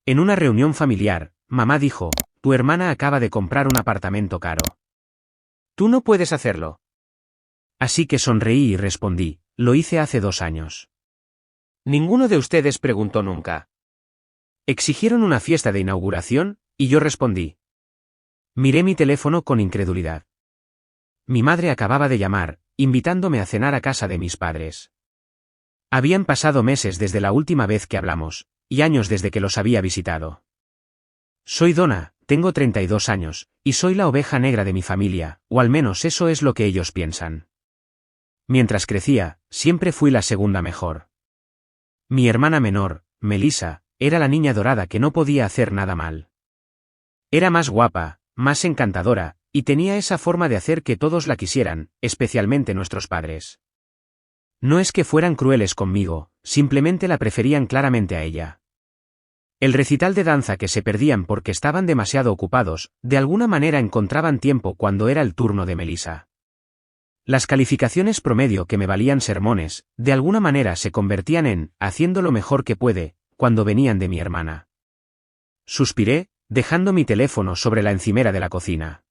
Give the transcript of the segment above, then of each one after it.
En una reunión familiar, mamá dijo, tu hermana acaba de comprar un apartamento caro. Tú no puedes hacerlo. Así que sonreí y respondí, lo hice hace 2 años. Ninguno de ustedes preguntó nunca. Exigieron una fiesta de inauguración, y yo respondí. Miré mi teléfono con incredulidad. Mi madre acababa de llamar, invitándome a cenar a casa de mis padres. Habían pasado meses desde la última vez que hablamos, y años desde que los había visitado. Soy Donna, tengo 32 años, y soy la oveja negra de mi familia, o al menos eso es lo que ellos piensan. Mientras crecía, siempre fui la segunda mejor. Mi hermana menor, Melissa, era la niña dorada que no podía hacer nada mal. Era más guapa, más encantadora, y tenía esa forma de hacer que todos la quisieran, especialmente nuestros padres. No es que fueran crueles conmigo, simplemente la preferían claramente a ella. El recital de danza que se perdían porque estaban demasiado ocupados, de alguna manera encontraban tiempo cuando era el turno de Melissa. Las calificaciones promedio que me valían sermones, de alguna manera se convertían en, haciendo lo mejor que puede, cuando venían de mi hermana. Suspiré, dejando mi teléfono sobre la encimera de la cocina.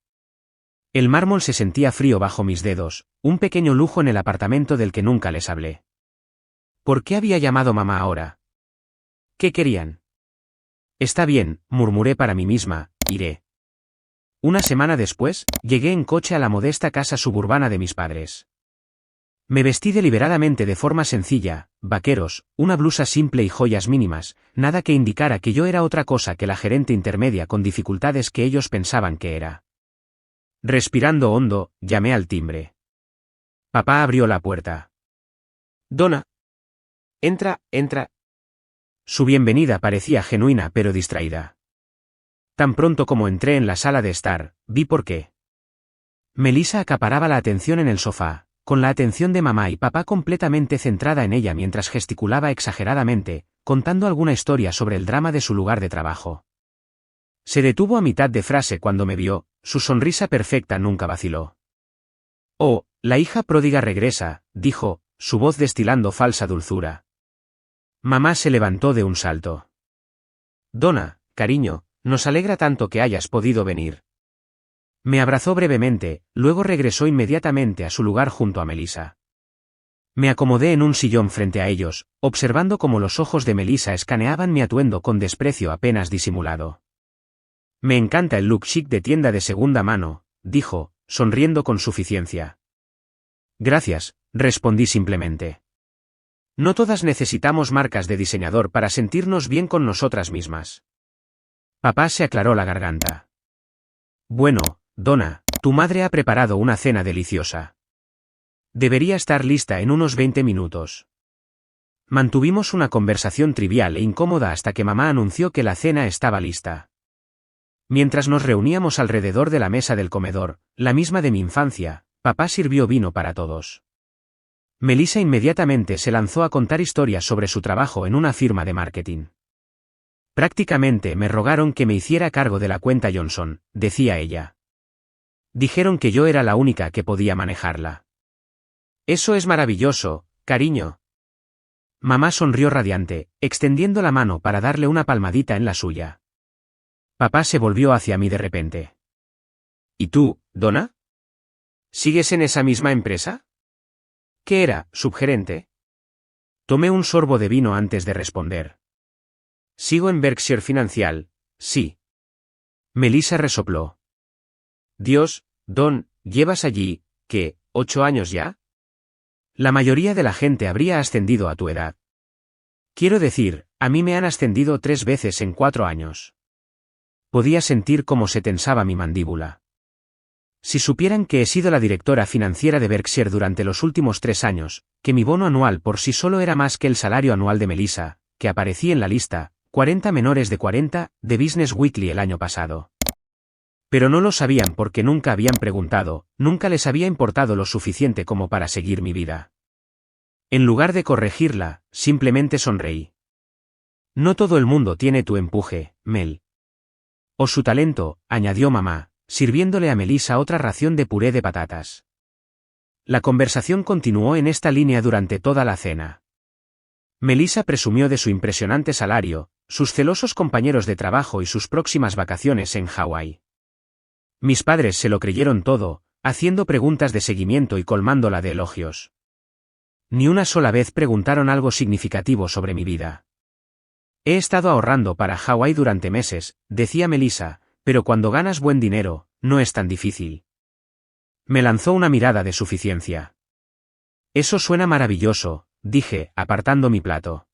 El mármol se sentía frío bajo mis dedos, un pequeño lujo en el apartamento del que nunca les hablé. ¿Por qué había llamado mamá ahora? ¿Qué querían? Está bien, murmuré para mí misma, iré. Una semana después, llegué en coche a la modesta casa suburbana de mis padres. Me vestí deliberadamente de forma sencilla, vaqueros, una blusa simple y joyas mínimas, nada que indicara que yo era otra cosa que la gerente intermedia con dificultades que ellos pensaban que era. Respirando hondo, llamé al timbre. Papá abrió la puerta. Donna. Entra, entra. Su bienvenida parecía genuina pero distraída. Tan pronto como entré en la sala de estar, vi por qué. Melissa acaparaba la atención en el sofá, con la atención de mamá y papá completamente centrada en ella mientras gesticulaba exageradamente, contando alguna historia sobre el drama de su lugar de trabajo. Se detuvo a mitad de frase cuando me vio, su sonrisa perfecta nunca vaciló. Oh, la hija pródiga regresa, dijo, su voz destilando falsa dulzura. Mamá se levantó de un salto. Donna, cariño, nos alegra tanto que hayas podido venir. Me abrazó brevemente, luego regresó inmediatamente a su lugar junto a Melissa. Me acomodé en un sillón frente a ellos, observando cómo los ojos de Melissa escaneaban mi atuendo con desprecio apenas disimulado. Me encanta el look chic de tienda de segunda mano, dijo, sonriendo con suficiencia. Gracias, respondí simplemente. No todas necesitamos marcas de diseñador para sentirnos bien con nosotras mismas. Papá se aclaró la garganta. Bueno, Donna, tu madre ha preparado una cena deliciosa. Debería estar lista en unos 20 minutos. Mantuvimos una conversación trivial e incómoda hasta que mamá anunció que la cena estaba lista. Mientras nos reuníamos alrededor de la mesa del comedor, la misma de mi infancia, papá sirvió vino para todos. Melissa inmediatamente se lanzó a contar historias sobre su trabajo en una firma de marketing. Prácticamente me rogaron que me hiciera cargo de la cuenta Johnson, decía ella. Dijeron que yo era la única que podía manejarla. Eso es maravilloso, cariño. Mamá sonrió radiante, extendiendo la mano para darle una palmadita en la suya. Papá se volvió hacia mí de repente. ¿Y tú, Donna? ¿Sigues en esa misma empresa? ¿Qué era, subgerente? Tomé un sorbo de vino antes de responder. Sigo en Berkshire Financial, sí. Melissa resopló. Dios, Don, llevas allí, ¿qué, 8 años ya? La mayoría de la gente habría ascendido a tu edad. Quiero decir, a mí me han ascendido 3 veces en 4 años. Podía sentir cómo se tensaba mi mandíbula. Si supieran que he sido la directora financiera de Berkshire durante los últimos 3 años, que mi bono anual por sí solo era más que el salario anual de Melissa, que aparecí en la lista, 40 menores de 40, de Business Weekly el año pasado. Pero no lo sabían porque nunca habían preguntado, nunca les había importado lo suficiente como para seguir mi vida. En lugar de corregirla, simplemente sonreí. No todo el mundo tiene tu empuje, Mel. O su talento, añadió mamá, sirviéndole a Melissa otra ración de puré de patatas. La conversación continuó en esta línea durante toda la cena. Melissa presumió de su impresionante salario, sus celosos compañeros de trabajo y sus próximas vacaciones en Hawái. Mis padres se lo creyeron todo, haciendo preguntas de seguimiento y colmándola de elogios. Ni una sola vez preguntaron algo significativo sobre mi vida. He estado ahorrando para Hawái durante meses, decía Melissa, pero cuando ganas buen dinero, no es tan difícil. Me lanzó una mirada de suficiencia. Eso suena maravilloso, dije, apartando mi plato.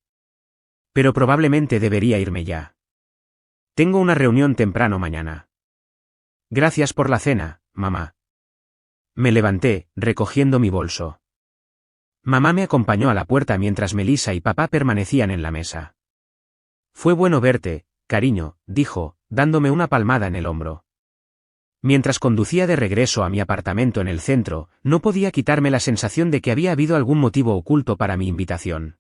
Pero probablemente debería irme ya. Tengo una reunión temprano mañana. Gracias por la cena, mamá. Me levanté, recogiendo mi bolso. Mamá me acompañó a la puerta mientras Melissa y papá permanecían en la mesa. Fue bueno verte, cariño, dijo, dándome una palmada en el hombro. Mientras conducía de regreso a mi apartamento en el centro, no podía quitarme la sensación de que había habido algún motivo oculto para mi invitación.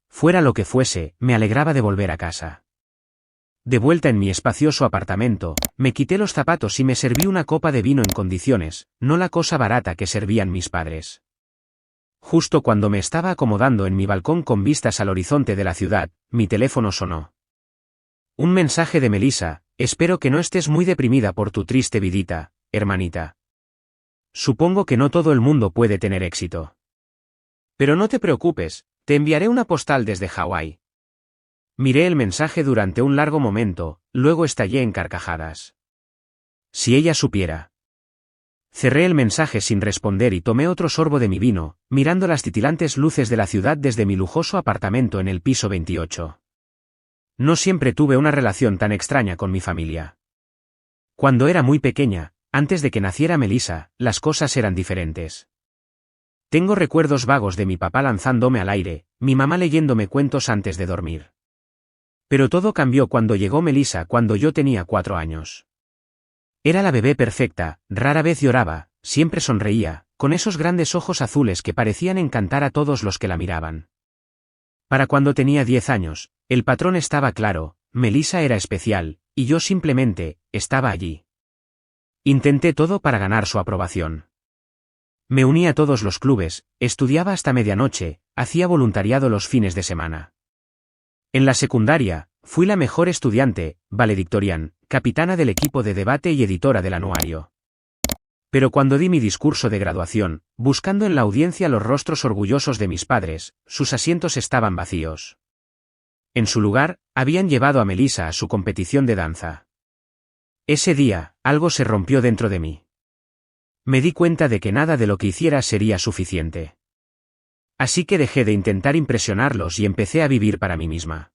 Fuera lo que fuese, me alegraba de volver a casa. De vuelta en mi espacioso apartamento, me quité los zapatos y me serví una copa de vino en condiciones, no la cosa barata que servían mis padres. Justo cuando me estaba acomodando en mi balcón con vistas al horizonte de la ciudad, mi teléfono sonó. Un mensaje de Melissa: espero que no estés muy deprimida por tu triste vidita, hermanita. Supongo que no todo el mundo puede tener éxito. Pero no te preocupes, te enviaré una postal desde Hawái. Miré el mensaje durante un largo momento, luego estallé en carcajadas. Si ella supiera. Cerré el mensaje sin responder y tomé otro sorbo de mi vino, mirando las titilantes luces de la ciudad desde mi lujoso apartamento en el piso 28. No siempre tuve una relación tan extraña con mi familia. Cuando era muy pequeña, antes de que naciera Melissa, las cosas eran diferentes. Tengo recuerdos vagos de mi papá lanzándome al aire, mi mamá leyéndome cuentos antes de dormir. Pero todo cambió cuando llegó Melissa cuando yo tenía 4 años. Era la bebé perfecta, rara vez lloraba, siempre sonreía, con esos grandes ojos azules que parecían encantar a todos los que la miraban. Para cuando tenía 10 años, el patrón estaba claro: Melissa era especial, y yo simplemente, estaba allí. Intenté todo para ganar su aprobación. Me uní a todos los clubes, estudiaba hasta medianoche, hacía voluntariado los fines de semana. En la secundaria, fui la mejor estudiante, valedictorian, capitana del equipo de debate y editora del anuario. Pero cuando di mi discurso de graduación, buscando en la audiencia los rostros orgullosos de mis padres, sus asientos estaban vacíos. En su lugar, habían llevado a Melissa a su competición de danza. Ese día, algo se rompió dentro de mí. Me di cuenta de que nada de lo que hiciera sería suficiente. Así que dejé de intentar impresionarlos y empecé a vivir para mí misma.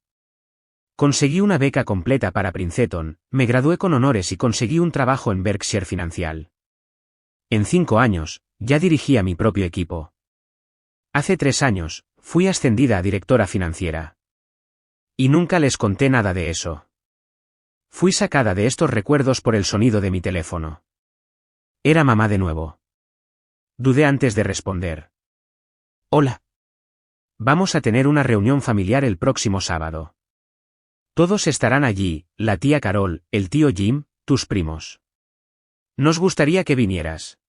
Conseguí una beca completa para Princeton, me gradué con honores y conseguí un trabajo en Berkshire Financial. En 5 años, ya dirigía mi propio equipo. Hace 3 años, fui ascendida a directora financiera. Y nunca les conté nada de eso. Fui sacada de estos recuerdos por el sonido de mi teléfono. Era mamá de nuevo. Dudé antes de responder. Hola. Vamos a tener una reunión familiar el próximo sábado. Todos estarán allí, la tía Carol, el tío Jim, tus primos. Nos gustaría que vinieras.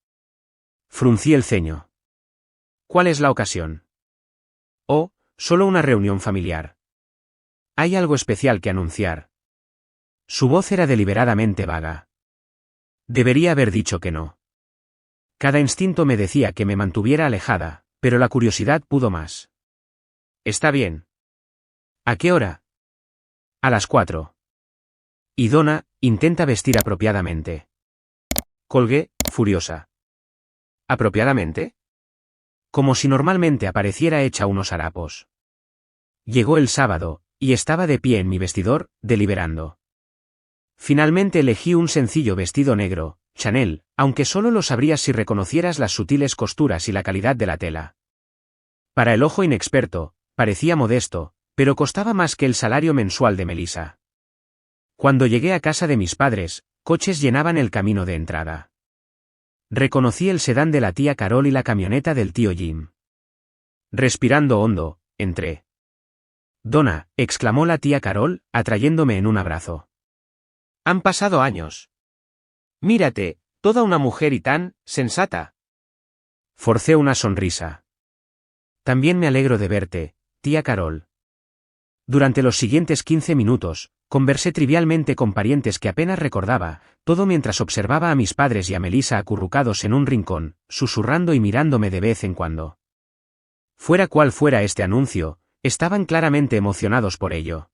Fruncí el ceño. ¿Cuál es la ocasión? Oh, solo una reunión familiar. Hay algo especial que anunciar. Su voz era deliberadamente vaga. Debería haber dicho que no. Cada instinto me decía que me mantuviera alejada, pero la curiosidad pudo más. Está bien. ¿A qué hora? A las 4. Y Donna, intenta vestir apropiadamente. Colgué, furiosa. ¿Apropiadamente? Como si normalmente apareciera hecha unos harapos. Llegó el sábado, y estaba de pie en mi vestidor, deliberando. Finalmente elegí un sencillo vestido negro, Chanel, aunque solo lo sabrías si reconocieras las sutiles costuras y la calidad de la tela. Para el ojo inexperto, parecía modesto, pero costaba más que el salario mensual de Melissa. Cuando llegué a casa de mis padres, coches llenaban el camino de entrada. Reconocí el sedán de la tía Carol y la camioneta del tío Jim. Respirando hondo, entré. Donna, exclamó la tía Carol, atrayéndome en un abrazo. Han pasado años. Mírate, toda una mujer y tan sensata. Forcé una sonrisa. También me alegro de verte, tía Carol. Durante los siguientes 15 minutos, conversé trivialmente con parientes que apenas recordaba, todo mientras observaba a mis padres y a Melissa acurrucados en un rincón, susurrando y mirándome de vez en cuando. Fuera cual fuera este anuncio, estaban claramente emocionados por ello.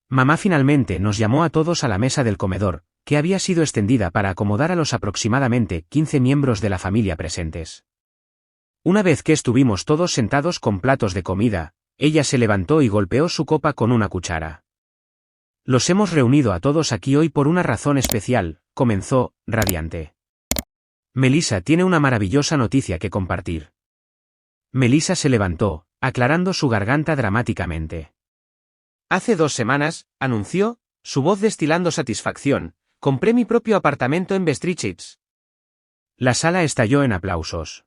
Mamá finalmente nos llamó a todos a la mesa del comedor, que había sido extendida para acomodar a los aproximadamente 15 miembros de la familia presentes. Una vez que estuvimos todos sentados con platos de comida, ella se levantó y golpeó su copa con una cuchara. Los hemos reunido a todos aquí hoy por una razón especial, comenzó, radiante. Melissa tiene una maravillosa noticia que compartir. Melissa se levantó, aclarando su garganta dramáticamente. Hace 2 semanas, anunció, su voz destilando satisfacción, compré mi propio apartamento en Bestrichitz. La sala estalló en aplausos.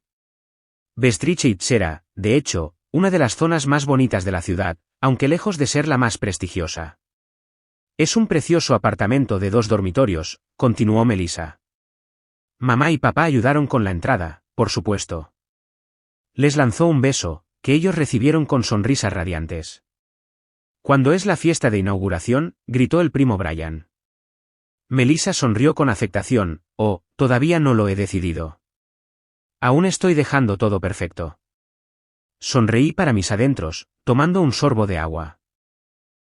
Bestrichitz era, de hecho, una de las zonas más bonitas de la ciudad, aunque lejos de ser la más prestigiosa. Es un precioso apartamento de 2 dormitorios, continuó Melissa. Mamá y papá ayudaron con la entrada, por supuesto. Les lanzó un beso, que ellos recibieron con sonrisas radiantes. Cuando es la fiesta de inauguración, gritó el primo Brian. Melissa sonrió con afectación, todavía no lo he decidido. Aún estoy dejando todo perfecto. Sonreí para mis adentros, tomando un sorbo de agua.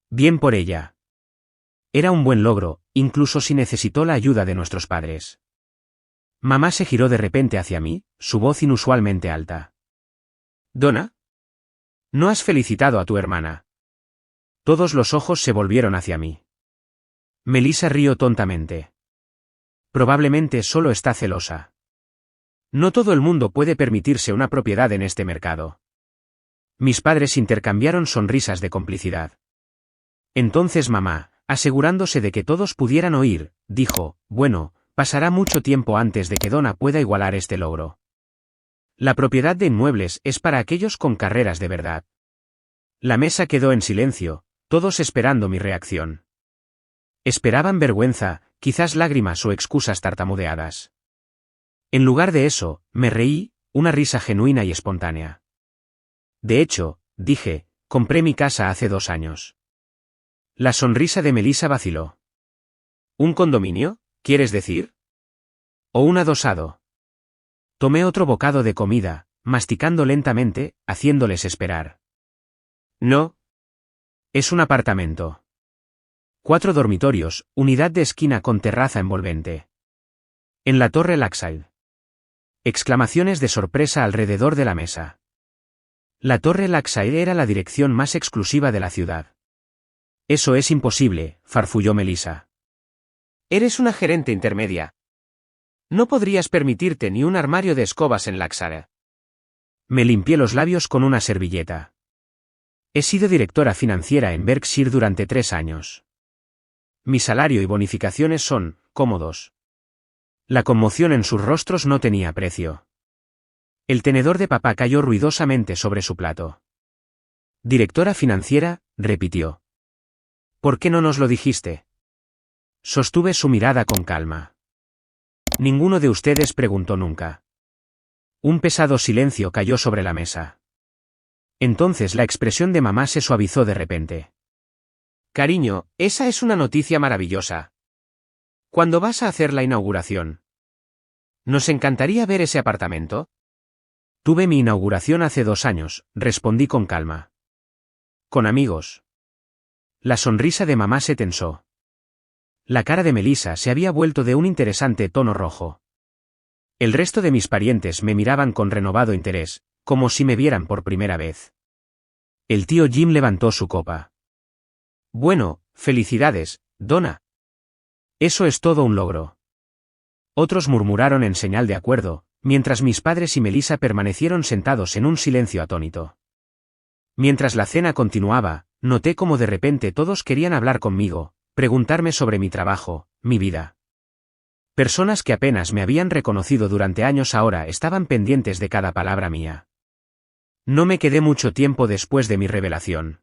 Bien por ella. Era un buen logro, incluso si necesitó la ayuda de nuestros padres. Mamá se giró de repente hacia mí, su voz inusualmente alta. ¿Donna? ¿No has felicitado a tu hermana? Todos los ojos se volvieron hacia mí. Melissa rió tontamente. Probablemente solo está celosa. No todo el mundo puede permitirse una propiedad en este mercado. Mis padres intercambiaron sonrisas de complicidad. Entonces mamá, asegurándose de que todos pudieran oír, dijo, bueno, pasará mucho tiempo antes de que Donna pueda igualar este logro. La propiedad de inmuebles es para aquellos con carreras de verdad. La mesa quedó en silencio, todos esperando mi reacción. Esperaban vergüenza, quizás lágrimas o excusas tartamudeadas. En lugar de eso, me reí, una risa genuina y espontánea. De hecho, dije, compré mi casa hace 2 años. La sonrisa de Melissa vaciló. ¿Un condominio, quieres decir? ¿O un adosado? Tomé otro bocado de comida, masticando lentamente, haciéndoles esperar. No. Es un apartamento. 4 dormitorios, unidad de esquina con terraza envolvente. En la Torre Lakeside. Exclamaciones de sorpresa alrededor de la mesa. La Torre Lakeside era la dirección más exclusiva de la ciudad. Eso es imposible, farfulló Melissa. Eres una gerente intermedia. No podrías permitirte ni un armario de escobas en Lakeside. Me limpié los labios con una servilleta. He sido directora financiera en Berkshire durante 3 años. Mi salario y bonificaciones son cómodos. La conmoción en sus rostros no tenía precio. El tenedor de papá cayó ruidosamente sobre su plato. Directora financiera, repitió. ¿Por qué no nos lo dijiste? Sostuve su mirada con calma. Ninguno de ustedes preguntó nunca. Un pesado silencio cayó sobre la mesa. Entonces la expresión de mamá se suavizó de repente. Cariño, esa es una noticia maravillosa. ¿Cuándo vas a hacer la inauguración? ¿Nos encantaría ver ese apartamento? Tuve mi inauguración hace 2 años, respondí con calma. Con amigos. La sonrisa de mamá se tensó. La cara de Melissa se había vuelto de un interesante tono rojo. El resto de mis parientes me miraban con renovado interés, como si me vieran por primera vez. El tío Jim levantó su copa. Bueno, felicidades, Donna. Eso es todo un logro. Otros murmuraron en señal de acuerdo, mientras mis padres y Melissa permanecieron sentados en un silencio atónito. Mientras la cena continuaba, noté como de repente todos querían hablar conmigo, preguntarme sobre mi trabajo, mi vida. Personas que apenas me habían reconocido durante años ahora estaban pendientes de cada palabra mía. No me quedé mucho tiempo después de mi revelación.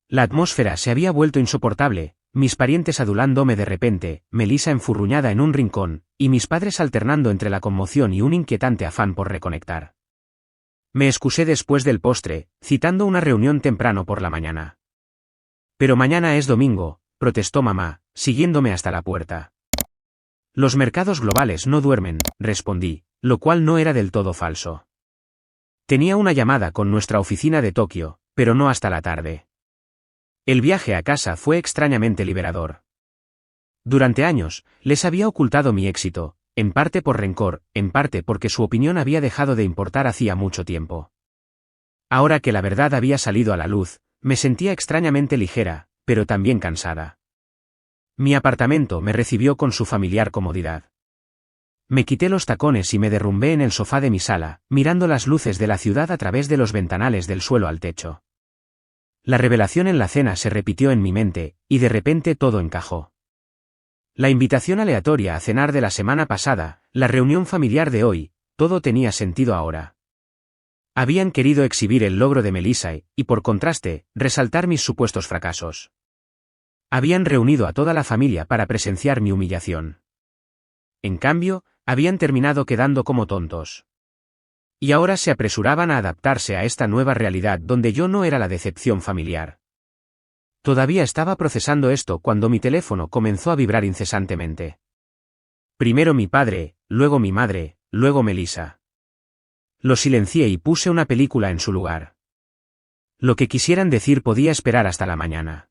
La atmósfera se había vuelto insoportable, mis parientes adulándome de repente, Melissa enfurruñada en un rincón, y mis padres alternando entre la conmoción y un inquietante afán por reconectar. Me excusé después del postre, citando una reunión temprano por la mañana. Pero mañana es domingo, protestó mamá, siguiéndome hasta la puerta. Los mercados globales no duermen, respondí, lo cual no era del todo falso. Tenía una llamada con nuestra oficina de Tokio, pero no hasta la tarde. El viaje a casa fue extrañamente liberador. Durante años, les había ocultado mi éxito, en parte por rencor, en parte porque su opinión había dejado de importar hacía mucho tiempo. Ahora que la verdad había salido a la luz, me sentía extrañamente ligera, pero también cansada. Mi apartamento me recibió con su familiar comodidad. Me quité los tacones y me derrumbé en el sofá de mi sala, mirando las luces de la ciudad a través de los ventanales del suelo al techo. La revelación en la cena se repitió en mi mente, y de repente todo encajó. La invitación aleatoria a cenar de la semana pasada, la reunión familiar de hoy, todo tenía sentido ahora. Habían querido exhibir el logro de Melissa y, por contraste, resaltar mis supuestos fracasos. Habían reunido a toda la familia para presenciar mi humillación. En cambio, habían terminado quedando como tontos. Y ahora se apresuraban a adaptarse a esta nueva realidad donde yo no era la decepción familiar. Todavía estaba procesando esto cuando mi teléfono comenzó a vibrar incesantemente. Primero mi padre, luego mi madre, luego Melissa. Lo silencié y puse una película en su lugar. Lo que quisieran decir podía esperar hasta la mañana.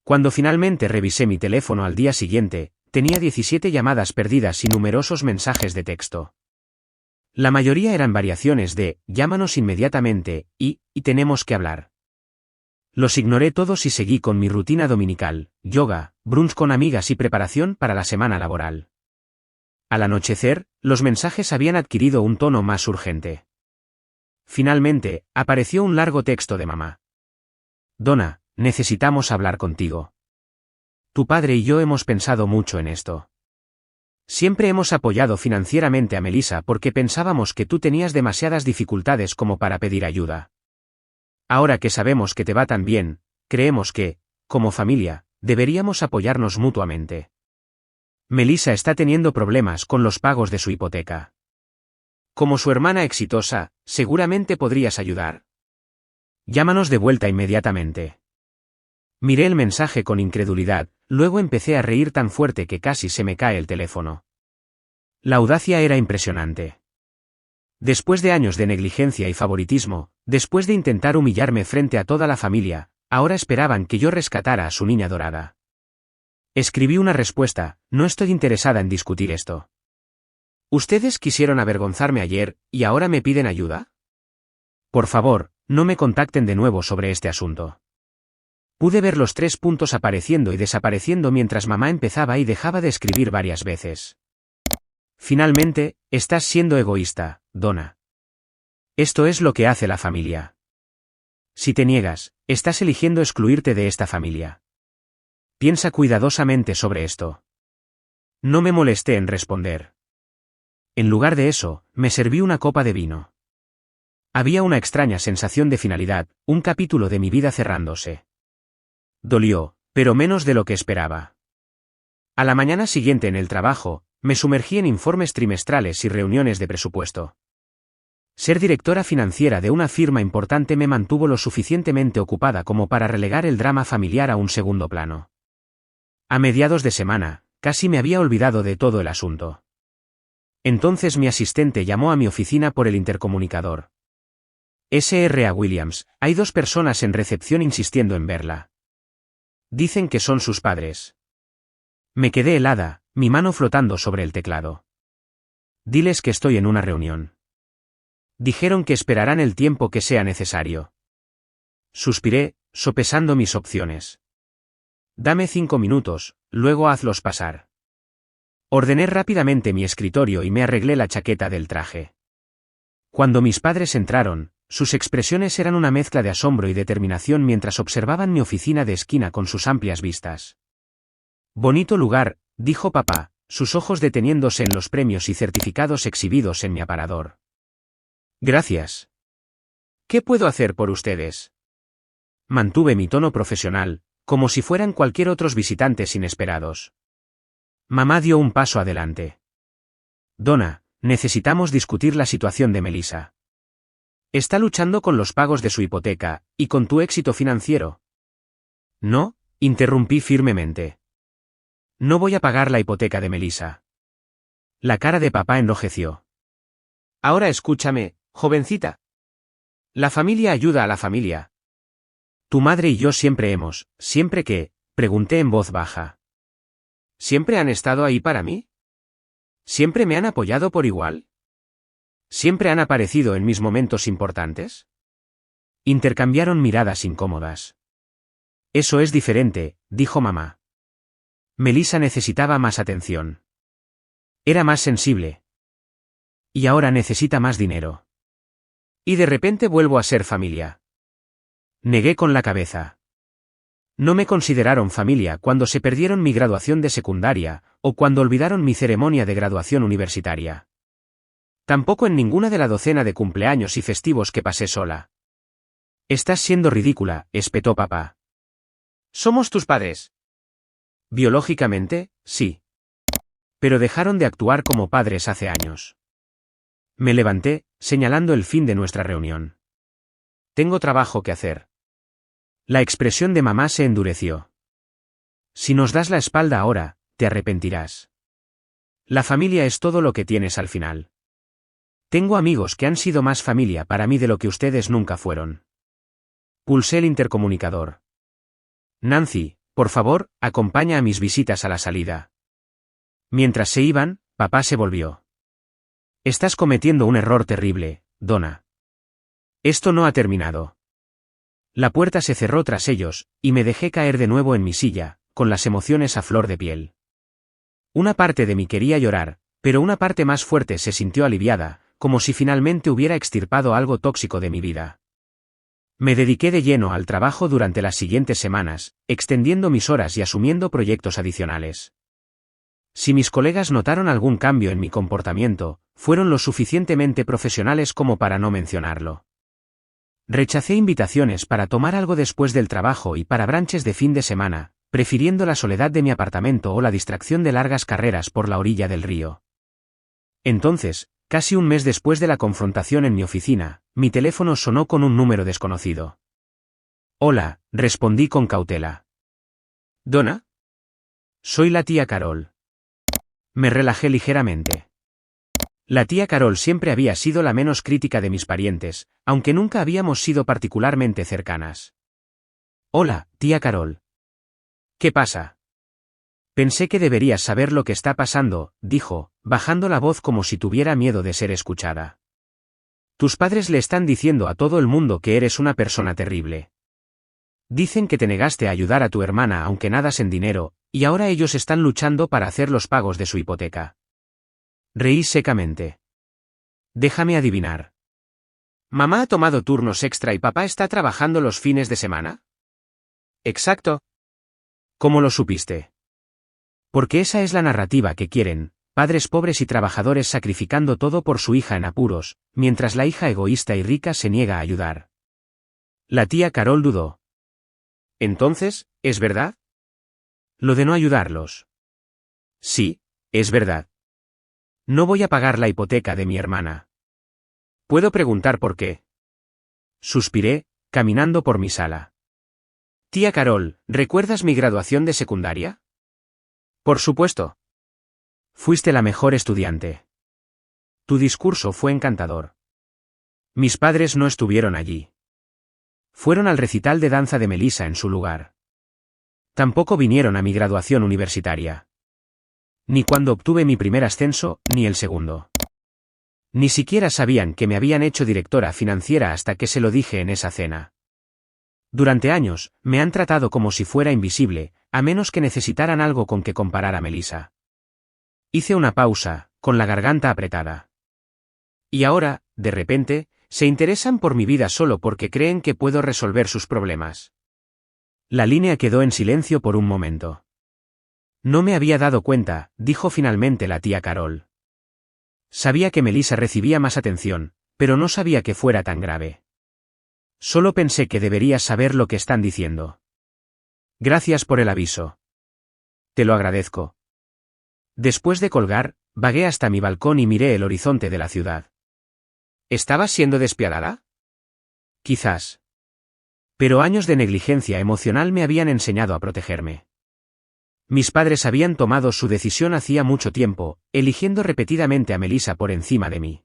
Cuando finalmente revisé mi teléfono al día siguiente, tenía 17 llamadas perdidas y numerosos mensajes de texto. La mayoría eran variaciones de «llámanos inmediatamente» y «tenemos que hablar». Los ignoré todos y seguí con mi rutina dominical, yoga, brunch con amigas y preparación para la semana laboral. Al anochecer, los mensajes habían adquirido un tono más urgente. Finalmente, apareció un largo texto de mamá. Donna, necesitamos hablar contigo. Tu padre y yo hemos pensado mucho en esto. Siempre hemos apoyado financieramente a Melissa porque pensábamos que tú tenías demasiadas dificultades como para pedir ayuda. Ahora que sabemos que te va tan bien, creemos que, como familia, deberíamos apoyarnos mutuamente. Melissa está teniendo problemas con los pagos de su hipoteca. Como su hermana exitosa, seguramente podrías ayudar. Llámanos de vuelta inmediatamente. Miré el mensaje con incredulidad, luego empecé a reír tan fuerte que casi se me cae el teléfono. La audacia era impresionante. Después de años de negligencia y favoritismo, después de intentar humillarme frente a toda la familia, ahora esperaban que yo rescatara a su niña dorada. Escribí una respuesta: no estoy interesada en discutir esto. ¿Ustedes quisieron avergonzarme ayer, y ahora me piden ayuda? Por favor, no me contacten de nuevo sobre este asunto. Pude ver los 3 puntos apareciendo y desapareciendo mientras mamá empezaba y dejaba de escribir varias veces. Finalmente, estás siendo egoísta, Donna. Esto es lo que hace la familia. Si te niegas, estás eligiendo excluirte de esta familia. Piensa cuidadosamente sobre esto. No me molesté en responder. En lugar de eso, me serví una copa de vino. Había una extraña sensación de finalidad, un capítulo de mi vida cerrándose. Dolió, pero menos de lo que esperaba. A la mañana siguiente en el trabajo, me sumergí en informes trimestrales y reuniones de presupuesto. Ser directora financiera de una firma importante me mantuvo lo suficientemente ocupada como para relegar el drama familiar a un segundo plano. A mediados de semana, casi me había olvidado de todo el asunto. Entonces mi asistente llamó a mi oficina por el intercomunicador. S.R.A. Williams, hay 2 personas en recepción insistiendo en verla. Dicen que son sus padres. Me quedé helada, mi mano flotando sobre el teclado. Diles que estoy en una reunión. Dijeron que esperarán el tiempo que sea necesario. Suspiré, sopesando mis opciones. Dame 5 minutos, luego hazlos pasar. Ordené rápidamente mi escritorio y me arreglé la chaqueta del traje. Cuando mis padres entraron, sus expresiones eran una mezcla de asombro y determinación mientras observaban mi oficina de esquina con sus amplias vistas. Bonito lugar, dijo papá, sus ojos deteniéndose en los premios y certificados exhibidos en mi aparador. Gracias. ¿Qué puedo hacer por ustedes? Mantuve mi tono profesional, como si fueran cualquier otros visitantes inesperados. Mamá dio un paso adelante. Donna, necesitamos discutir la situación de Melissa. Está luchando con los pagos de su hipoteca, y con tu éxito financiero. No, interrumpí firmemente. No voy a pagar la hipoteca de Melissa. La cara de papá enrojeció. Ahora escúchame, jovencita. La familia ayuda a la familia. Tu madre y yo siempre que, pregunté en voz baja. ¿Siempre han estado ahí para mí? ¿Siempre me han apoyado por igual? ¿Siempre han aparecido en mis momentos importantes? Intercambiaron miradas incómodas. Eso es diferente, dijo mamá. Melissa necesitaba más atención. Era más sensible. Y ahora necesita más dinero. Y de repente vuelvo a ser familia. Negué con la cabeza. No me consideraron familia cuando se perdieron mi graduación de secundaria, o cuando olvidaron mi ceremonia de graduación universitaria. Tampoco en ninguna de la docena de cumpleaños y festivos que pasé sola. Estás siendo ridícula, espetó papá. Somos tus padres. Biológicamente, sí. Pero dejaron de actuar como padres hace años. Me levanté, señalando el fin de nuestra reunión. Tengo trabajo que hacer. La expresión de mamá se endureció. Si nos das la espalda ahora, te arrepentirás. La familia es todo lo que tienes al final. Tengo amigos que han sido más familia para mí de lo que ustedes nunca fueron. Pulsé el intercomunicador. Nancy, por favor, acompaña a mis visitas a la salida. Mientras se iban, papá se volvió. Estás cometiendo un error terrible, Donna. Esto no ha terminado. La puerta se cerró tras ellos, y me dejé caer de nuevo en mi silla, con las emociones a flor de piel. Una parte de mí quería llorar, pero una parte más fuerte se sintió aliviada, como si finalmente hubiera extirpado algo tóxico de mi vida. Me dediqué de lleno al trabajo durante las siguientes semanas, extendiendo mis horas y asumiendo proyectos adicionales. Si mis colegas notaron algún cambio en mi comportamiento, fueron lo suficientemente profesionales como para no mencionarlo. Rechacé invitaciones para tomar algo después del trabajo y para brunches de fin de semana, prefiriendo la soledad de mi apartamento o la distracción de largas carreras por la orilla del río. Entonces, casi un mes después de la confrontación en mi oficina, mi teléfono sonó con un número desconocido. Hola, respondí con cautela. ¿Donna? Soy la tía Carol. Me relajé ligeramente. La tía Carol siempre había sido la menos crítica de mis parientes, aunque nunca habíamos sido particularmente cercanas. Hola, tía Carol. ¿Qué pasa? Pensé que deberías saber lo que está pasando, dijo, bajando la voz como si tuviera miedo de ser escuchada. Tus padres le están diciendo a todo el mundo que eres una persona terrible. Dicen que te negaste a ayudar a tu hermana aunque nadas en dinero, y ahora ellos están luchando para hacer los pagos de su hipoteca. Reí secamente. Déjame adivinar. ¿Mamá ha tomado turnos extra y papá está trabajando los fines de semana? Exacto. ¿Cómo lo supiste? Porque esa es la narrativa que quieren, padres pobres y trabajadores sacrificando todo por su hija en apuros, mientras la hija egoísta y rica se niega a ayudar. La tía Carol dudó. Entonces, ¿es verdad? Lo de no ayudarlos. Sí, es verdad. No voy a pagar la hipoteca de mi hermana. ¿Puedo preguntar por qué? Suspiré, caminando por mi sala. Tía Carol, ¿recuerdas mi graduación de secundaria? Por supuesto. Fuiste la mejor estudiante. Tu discurso fue encantador. Mis padres no estuvieron allí. Fueron al recital de danza de Melissa en su lugar. Tampoco vinieron a mi graduación universitaria. Ni cuando obtuve mi primer ascenso, ni el segundo. Ni siquiera sabían que me habían hecho directora financiera hasta que se lo dije en esa cena. Durante años, me han tratado como si fuera invisible, a menos que necesitaran algo con que comparar a Melissa. Hice una pausa, con la garganta apretada. Y ahora, de repente, se interesan por mi vida solo porque creen que puedo resolver sus problemas. La línea quedó en silencio por un momento. No me había dado cuenta, dijo finalmente la tía Carol. Sabía que Melissa recibía más atención, pero no sabía que fuera tan grave. Solo pensé que deberías saber lo que están diciendo. Gracias por el aviso. Te lo agradezco. Después de colgar, vagué hasta mi balcón y miré el horizonte de la ciudad. ¿Estabas siendo despiadada? Quizás. Pero años de negligencia emocional me habían enseñado a protegerme. Mis padres habían tomado su decisión hacía mucho tiempo, eligiendo repetidamente a Melissa por encima de mí.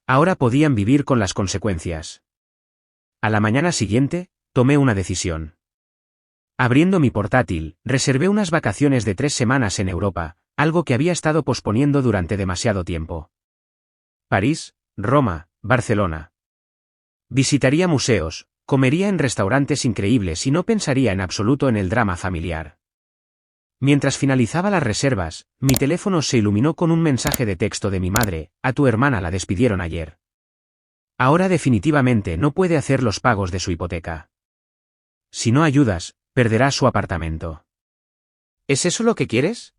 Ahora podían vivir con las consecuencias. A la mañana siguiente, tomé una decisión. Abriendo mi portátil, reservé unas vacaciones de 3 semanas en Europa, algo que había estado posponiendo durante demasiado tiempo. París, Roma, Barcelona. Visitaría museos, comería en restaurantes increíbles y no pensaría en absoluto en el drama familiar. Mientras finalizaba las reservas, mi teléfono se iluminó con un mensaje de texto de mi madre: a tu hermana la despidieron ayer. Ahora definitivamente no puede hacer los pagos de su hipoteca. Si no ayudas, perderá su apartamento. ¿Es eso lo que quieres?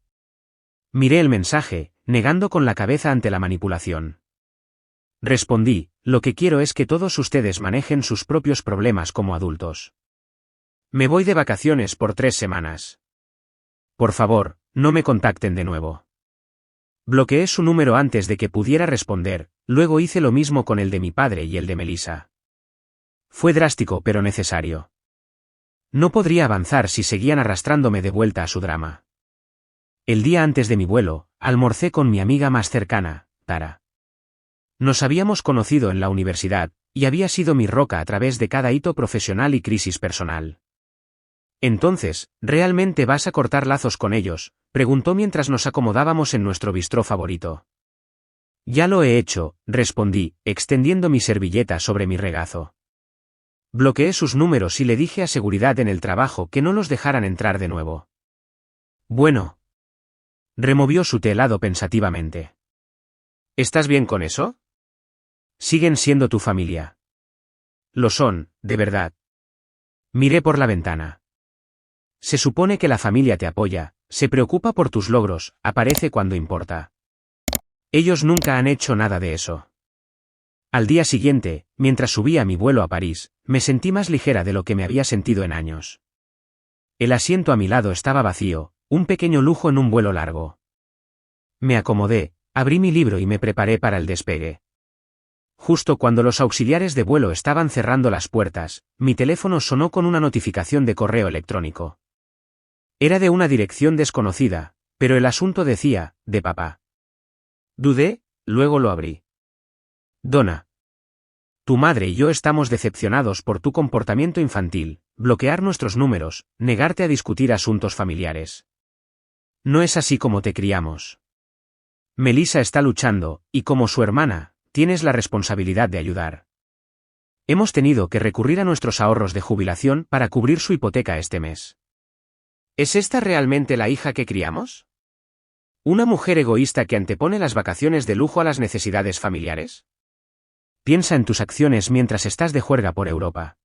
Miré el mensaje, negando con la cabeza ante la manipulación. Respondí: lo que quiero es que todos ustedes manejen sus propios problemas como adultos. Me voy de vacaciones por 3 semanas. Por favor, no me contacten de nuevo. Bloqueé su número antes de que pudiera responder, luego hice lo mismo con el de mi padre y el de Melissa. Fue drástico pero necesario. No podría avanzar si seguían arrastrándome de vuelta a su drama. El día antes de mi vuelo, almorcé con mi amiga más cercana, Tara. Nos habíamos conocido en la universidad, y había sido mi roca a través de cada hito profesional y crisis personal. Entonces, ¿realmente vas a cortar lazos con ellos?, preguntó mientras nos acomodábamos en nuestro bistró favorito. Ya lo he hecho, respondí, extendiendo mi servilleta sobre mi regazo. Bloqueé sus números y le dije a seguridad en el trabajo que no los dejaran entrar de nuevo. Bueno. Removió su helado pensativamente. ¿Estás bien con eso? Siguen siendo tu familia. Lo son, de verdad. Miré por la ventana. Se supone que la familia te apoya, se preocupa por tus logros, aparece cuando importa. Ellos nunca han hecho nada de eso. Al día siguiente, mientras subía mi vuelo a París, me sentí más ligera de lo que me había sentido en años. El asiento a mi lado estaba vacío, un pequeño lujo en un vuelo largo. Me acomodé, abrí mi libro y me preparé para el despegue. Justo cuando los auxiliares de vuelo estaban cerrando las puertas, mi teléfono sonó con una notificación de correo electrónico. Era de una dirección desconocida, pero el asunto decía: de papá. Dudé, luego lo abrí. Donna. Tu madre y yo estamos decepcionados por tu comportamiento infantil, bloquear nuestros números, negarte a discutir asuntos familiares. No es así como te criamos. Melissa está luchando, y como su hermana, tienes la responsabilidad de ayudar. Hemos tenido que recurrir a nuestros ahorros de jubilación para cubrir su hipoteca este mes. ¿Es esta realmente la hija que criamos? ¿Una mujer egoísta que antepone las vacaciones de lujo a las necesidades familiares? Piensa en tus acciones mientras estás de juerga por Europa.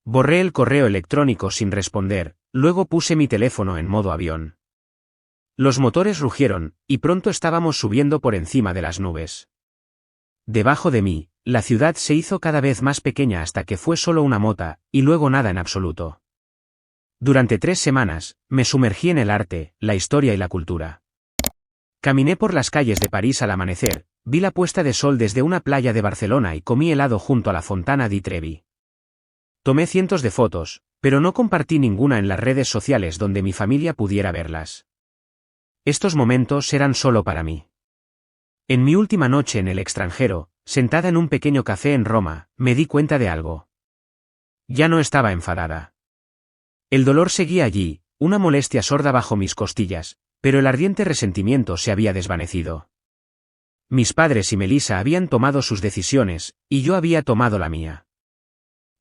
Borré el correo electrónico sin responder, luego puse mi teléfono en modo avión. Los motores rugieron, y pronto estábamos subiendo por encima de las nubes. Debajo de mí, la ciudad se hizo cada vez más pequeña hasta que fue solo una mota, y luego nada en absoluto. Durante 3 semanas, me sumergí en el arte, la historia y la cultura. Caminé por las calles de París al amanecer, vi la puesta de sol desde una playa de Barcelona y comí helado junto a la Fontana di Trevi. Tomé cientos de fotos, pero no compartí ninguna en las redes sociales donde mi familia pudiera verlas. Estos momentos eran solo para mí. En mi última noche en el extranjero, sentada en un pequeño café en Roma, me di cuenta de algo. Ya no estaba enfadada. El dolor seguía allí, una molestia sorda bajo mis costillas, pero el ardiente resentimiento se había desvanecido. Mis padres y Melissa habían tomado sus decisiones, y yo había tomado la mía.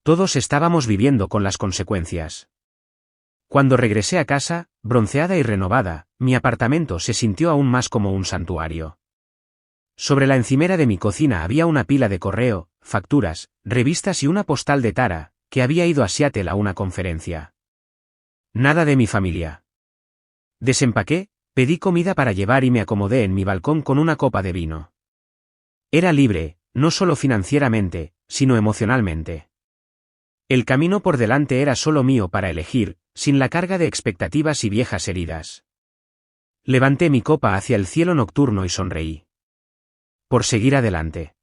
Todos estábamos viviendo con las consecuencias. Cuando regresé a casa, bronceada y renovada, mi apartamento se sintió aún más como un santuario. Sobre la encimera de mi cocina había una pila de correo, facturas, revistas y una postal de Tara, que había ido a Seattle a una conferencia. Nada de mi familia. Desempaqué, pedí comida para llevar y me acomodé en mi balcón con una copa de vino. Era libre, no solo financieramente, sino emocionalmente. El camino por delante era solo mío para elegir, sin la carga de expectativas y viejas heridas. Levanté mi copa hacia el cielo nocturno y sonreí. Por seguir adelante.